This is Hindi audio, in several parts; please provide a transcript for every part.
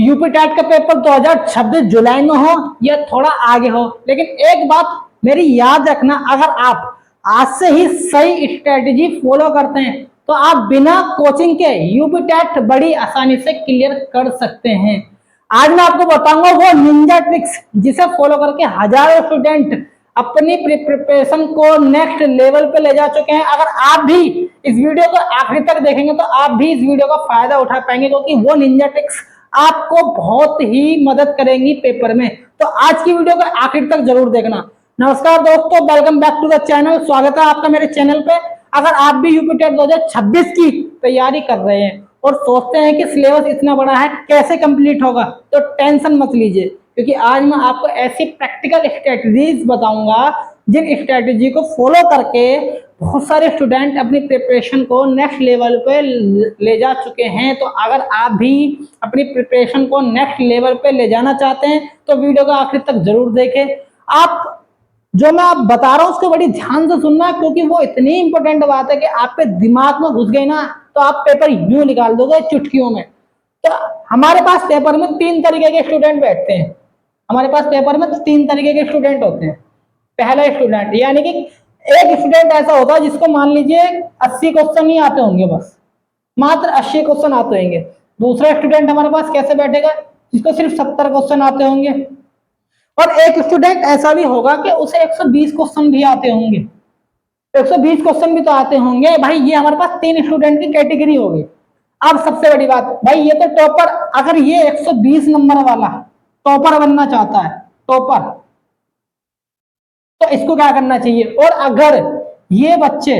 यूपी टेट का पेपर 2026 जुलाई में हो या थोड़ा आगे हो, लेकिन एक बात मेरी याद रखना, अगर आप आज से ही सही स्ट्रेटेजी फॉलो करते हैं तो आप बिना कोचिंग के यूपी टेट बड़ी आसानी से क्लियर कर सकते हैं। आज मैं आपको बताऊंगा वो निंजा ट्रिक्स जिसे फॉलो करके हजारों स्टूडेंट अपनी प्रिपरेशन को नेक्स्ट लेवल पे ले जा चुके हैं। अगर आप भी इस वीडियो को आखिरी तक देखेंगे तो आप भी इस वीडियो का फायदा उठा पाएंगे, क्योंकि वो निंजा ट्रिक्स आपको बहुत ही मदद करेंगी पेपर में। तो आज की वीडियो को आखिर तक जरूर देखना। नमस्कार दोस्तों, welcome back to the channel. स्वागत है आपका मेरे चैनल पे। अगर आप भी यूपी टेट 2026 की तैयारी कर रहे हैं और सोचते हैं कि सिलेबस इतना बड़ा है कैसे कंप्लीट होगा, तो टेंशन मत लीजिए, क्योंकि आज मैं आपको ऐसी प्रैक्टिकल स्ट्रेटजीज बताऊंगा जिन स्ट्रेटजी को फॉलो करके बहुत सारे स्टूडेंट अपनी प्रिपरेशन को नेक्स्ट लेवल पे ले जा चुके हैं। तो अगर आप भी अपनी प्रिपरेशन को नेक्स्ट लेवल पे ले जाना चाहते हैं तो वीडियो को आखिर तक जरूर देखें। आप जो मैं आप बता रहा हूं उसको बड़ी ध्यान से सुनना, क्योंकि वो इतनी इंपॉर्टेंट बात है कि आपके दिमाग में घुस गई ना तो आप पेपर यूं निकाल दोगे चुटकियों में। तो हमारे पास पेपर में 3 तरीके के स्टूडेंट बैठते हैं। हमारे पास पेपर में 3 तरीके के स्टूडेंट होते हैं। पहला स्टूडेंट, यानी कि एक स्टूडेंट ऐसा होता है जिसको मान लीजिए 80 क्वेश्चन ही आते होंगे, बस मात्र 80 क्वेश्चन आते होंगे। दूसरा स्टूडेंट हमारे पास कैसे बैठेगा, जिसको सिर्फ 70 क्वेश्चन आते होंगे। और एक स्टूडेंट ऐसा भी होगा कि उसे 120 क्वेश्चन भी आते होंगे। 120 क्वेश्चन भी तो आते होंगे भाई। ये हमारे पास 3 स्टूडेंट की कैटेगरी हो गई। अब सबसे बड़ी बात भाई, ये तो टॉपर, अगर ये 120 नंबर वाला टॉपर बनना चाहता है, टॉपर, तो इसको क्या करना चाहिए। और अगर ये बच्चे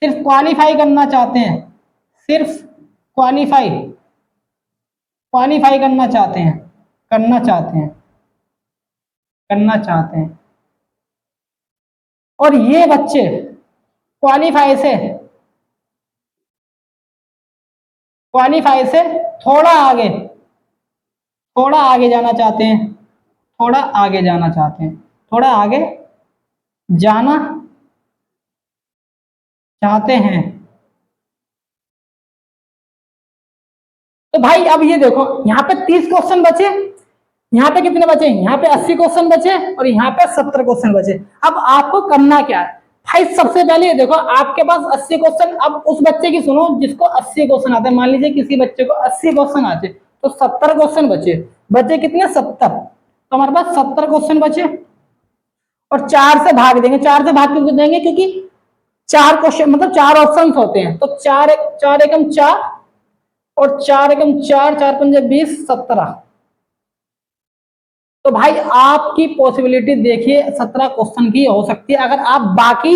सिर्फ क्वालिफाई करना चाहते हैं, सिर्फ क्वालिफाई करना चाहते हैं और ये बच्चे क्वालिफाई से थोड़ा आगे जाना चाहते हैं, थोड़ा आगे जाना चाहते हैं, तो भाई अब ये देखो, यहाँ पे 30 क्वेश्चन बचे, यहाँ पे कितने बचे, यहाँ पे 80 क्वेश्चन बचे और यहाँ पे 70 क्वेश्चन बचे। अब आपको करना क्या है भाई, सबसे पहले ये देखो आपके पास 80 क्वेश्चन। अब उस बच्चे की सुनो जिसको 80 क्वेश्चन आते हैं। मान लीजिए किसी बच्चे को 80 क्वेश्चन आते तो 70 क्वेश्चन बचे कितने, 70। तो हमारे पास 70 क्वेश्चन बचे और 4 से भाग देंगे। 4 से भाग क्यों देंगे, क्योंकि 4 क्वेश्चन मतलब 4 ऑप्शन होते हैं। तो 4 एकम 4 और 4 एकम 4, 4 पंजे 20, 17। तो भाई आपकी पॉसिबिलिटी देखिए 17 क्वेश्चन की हो सकती है। अगर आप बाकी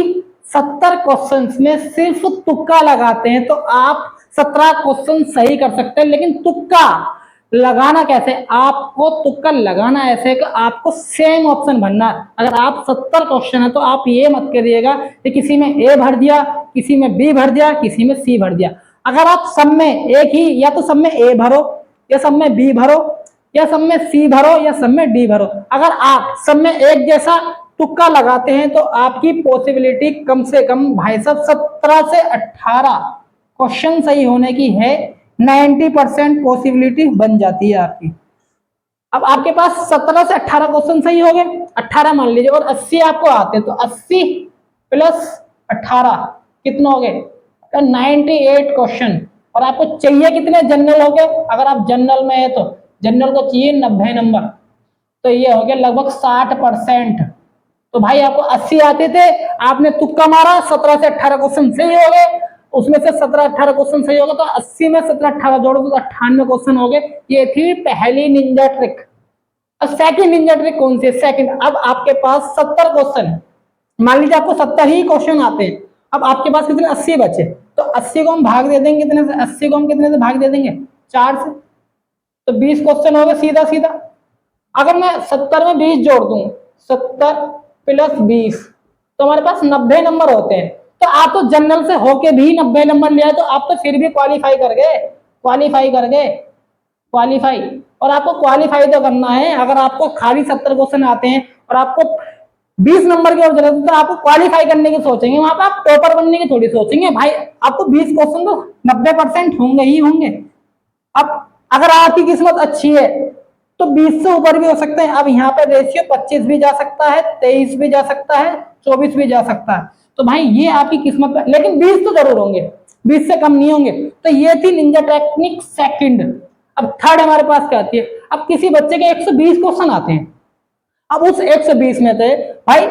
70 क्वेश्चन में सिर्फ तुक्का लगाते हैं तो आप 17 क्वेश्चन सही कर सकते हैं। लेकिन तुक्का लगाना कैसे, आपको तुक्का लगाना ऐसे कि आपको सेम ऑप्शन भरना। अगर आप 70 क्वेश्चन है तो आप ये मत करिएगा कि किसी में ए भर दिया, किसी में बी भर दिया, किसी में सी भर दिया। अगर आप सब में एक ही, या तो सब में ए भरो, या सब में बी भरो, या सब में सी भरो, या सब में डी भरो। अगर आप सब में एक जैसा तुक्का लगाते हैं तो आपकी पॉसिबिलिटी कम से कम भाई साहब 17 से 18 क्वेश्चन सही होने की है। 90% पॉसिबिलिटी बन जाती है आपकी। अब आपके पास 17 से 18 क्वेश्चन सही हो गए, 18 मान लीजिए, और 80 आपको आते हैं, तो 80 प्लस 18 कितना हो गए, 98 क्वेश्चन। और आपको चाहिए कितने, जनरल हो गए। अगर आप जनरल में है तो जनरल को चाहिए 90 नंबर, तो ये हो गया लगभग 60%। तो भाई आपको 80 आते थे, आपने तुक्का मारा, 17 से 18 क्वेश्चन सही हो गए। उसमें से 17-18 क्वेश्चन सही होगा तो 80 में 17-18 जोड़ो तो 98 क्वेश्चन हो गए। ये थी पहली निंजा ट्रिक। अब सेकंड निंजा ट्रिक कौन सी है, सेकंड। अब आपके पास 70 क्वेश्चन, मान लीजिए आपको 70 ही क्वेश्चन आते हैं। अब आपके पास कितने, 80 बचे, तो 80 को हम भाग दे देंगे कितने से, 80 को हम कितने से भाग दे देंगे, 4 से, तो 20 क्वेश्चन हो गए सीधा सीधा। अगर मैं 70 में 20 जोड़ दूं, 70 प्लस 20, तो हमारे पास 90 नंबर होते हैं। तो आप तो जनरल से होके भी 90 नंबर ले आए, तो आप तो फिर भी क्वालिफाई कर गए। और आपको क्वालिफाई तो करना है। अगर आपको खाली 70 क्वेश्चन आते हैं और आपको 20 नंबर की और जरूरत है तो आपको क्वालिफाई करने की सोचेंगे, वहां पे आप टॉपर बनने की थोड़ी सोचेंगे। भाई आपको 20 क्वेश्चन तो 90% होंगे ही होंगे। अब अगर आपकी किस्मत अच्छी है तो 20 से ऊपर भी हो सकते हैं। अब यहाँ पे रेशियो 25 भी जा सकता है, 23 भी जा सकता है, 24 भी जा सकता है। तो भाई ये आपकी किस्मत पे, लेकिन 20 तो जरूर होंगे, 20 से कम नहीं होंगे। तो ये थी निंजा टेक्निक सेकंड। अब थर्ड हमारे पास क्या आती है? अब किसी बच्चे के 120 क्वेश्चन आते हैं। अब उस 120 में से भाई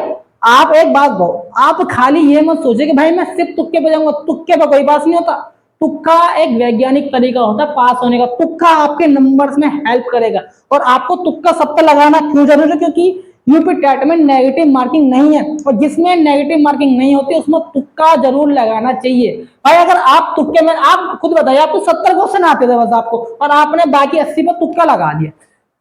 आप एक बात दो, आप खाली ये मत सोचे कि भाई मैं सिर्फ तुक्के पे जाऊंगा। तुक्के पे कोई पास नहीं होता। तुक्का एक वैज्ञानिक तरीका होता है पास होने का। तुक्का आपके नंबर्स में हेल्प करेगा। और आपको तुक्का सब पे लगाना क्यों जरूरी है? क्योंकि यूपी टेट में नेगेटिव मार्किंग नहीं है, और जिसमें नेगेटिव मार्किंग नहीं होती उसमें तुक्का जरूर लगाना चाहिए। भाई अगर आप तुक्के में, आप खुद बताइए, आपको 70 क्वेश्चन आते थे बस आपको, और आपने बाकी 80 पे तुक्का लगा दिया,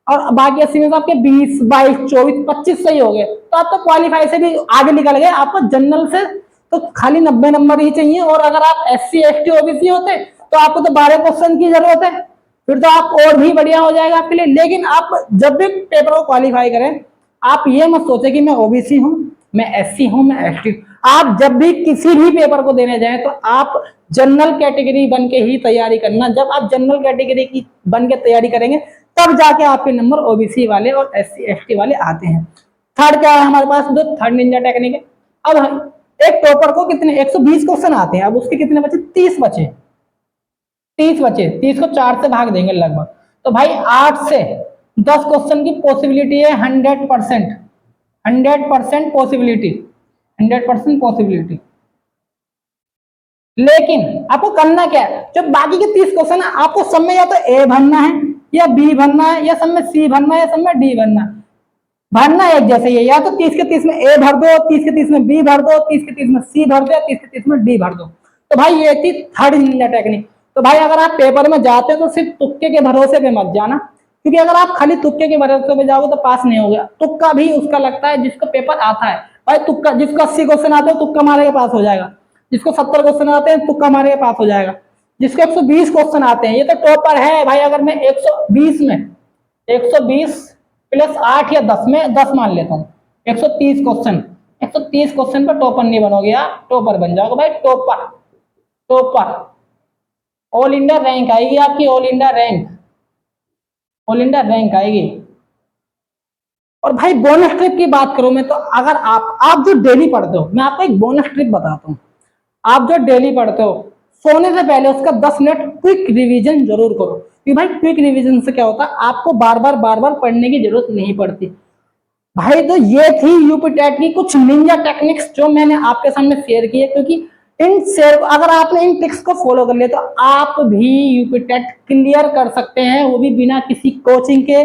और बाकी 80 में से आपके 20, 22, 24, 25 सही हो गए, तो आप तो क्वालिफाई से भी आगे निकल गए। आपको जनरल से तो खाली 90 नंबर ही चाहिए, और अगर आप SC ST OBC होते तो आपको तो 12 क्वेश्चन की जरूरत है, फिर तो आप और भी बढ़िया हो जाएगा आपके लिए। लेकिन आप जब भी पेपर को क्वालिफाई करें, आप ये मत सोचे कि मैं OBC हूं, मैं SC हूं, मैं ST। आप जब भी किसी भी पेपर को देने जाएं तो आप जनरल कैटेगरी बन के ही तैयारी करना। जब आप जनरल कैटेगरी की बन के तैयारी करेंगे तब जाके आपके नंबर OBC वाले और SC ST वाले आते हैं। थर्ड क्या है हमारे पास? जो थर्ड निंजा टेक्निक है। अब एक टॉपर को कितने 120 क्वेश्चन आते हैं, अब उसके कितने बचे? 30 बचे। 30 बचे, 30 को 4 से भाग देंगे लगभग, तो भाई 8 से 10 क्वेश्चन की पॉसिबिलिटी है 100%। 100% पॉसिबिलिटी, 100% पॉसिबिलिटी। लेकिन आपको करना क्या है? जो बाकी के 30 क्वेश्चन है आपको सब में या तो A भरना है, या B भरना है, या सब में C भरना है, या सब में D भरना है। भरना एक जैसे ही, या तो 30 के 30 में A भर दो, 30 के 30 में B भर दो, 30 के 30 में C भर दो, 30 के 30 में D भर दो। तो भाई ये थी थर्ड निंजा टेक्निक। तो भाई अगर आप पेपर में जाते हो तो सिर्फ तुक्के के भरोसे पे मत जाना, क्योंकि अगर आप खाली तुक्के के भरोसे पे जाओगे तो पास नहीं होगा। तुक्का भी उसका लगता है जिसको पेपर आता है। भाई तुक्का, जिसको 80 क्वेश्चन आते हैं तुक्का मारे के पास हो जाएगा, जिसको 70 क्वेश्चन आते हैं तुक्का मारे के पास हो जाएगा, जिसको 120 क्वेश्चन आते हैं ये तो टॉपर है। भाई अगर मैं 120 में 120 प्लस 8 या 10 में 10 मान लेता हूँ, 130 क्वेश्चन, 130 क्वेश्चन पर टॉपर नहीं बनोगे आप, टॉपर बन जाओगे भाई। Topper, topper all India rank आएगी आपकी, all India rank, all India rank आएगी। और भाई बोनस ट्रिप की बात करूं मैं, तो अगर आप जो डेली पढ़ते हो, मैं आपको एक बोनस ट्रिप बताता हूं। आप जो डेली पढ़ते हो सोने से पहले उसका 10 मिनट क्विक रिवीजन जरूर करो। क्योंकि भाई क्विक रिवीजन से क्या होता है, आपको बार बार पढ़ने की जरूरत नहीं पड़ती। भाई तो ये थी यूपी टेट की कुछ निंजा टेक्निक्स जो मैंने आपके सामने शेयर की है। क्योंकि अगर आपने इन ट्रिक्स को फॉलो कर लिया तो आप भी यूपी टेट क्लियर कर सकते हैं, वो भी बिना किसी कोचिंग के,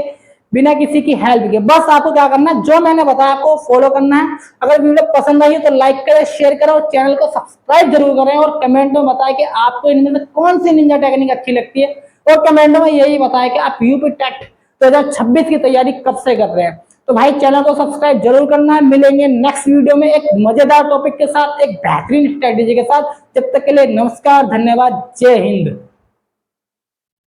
बिना किसी की हेल्प के। बस आपको क्या करना है, जो मैंने बताया आपको फॉलो करना है। अगर वीडियो पसंद आई तो लाइक करें, शेयर करें, और चैनल को सब्सक्राइब जरूर करें। और कमेंट में बताएं कि आपको इनमें से कौन सी निंजा टेक्निक अच्छी लगती है, और कमेंट में यही बताएं कि आप यूपी टेट 2026 की तैयारी कब से कर रहे हैं। तो भाई चैनल को सब्सक्राइब जरूर करना है। मिलेंगे नेक्स्ट वीडियो में एक मजेदार टॉपिक के साथ, एक बेहतरीन स्ट्रेटेजी के साथ। जब तक के लिए नमस्कार, धन्यवाद, जय हिंद।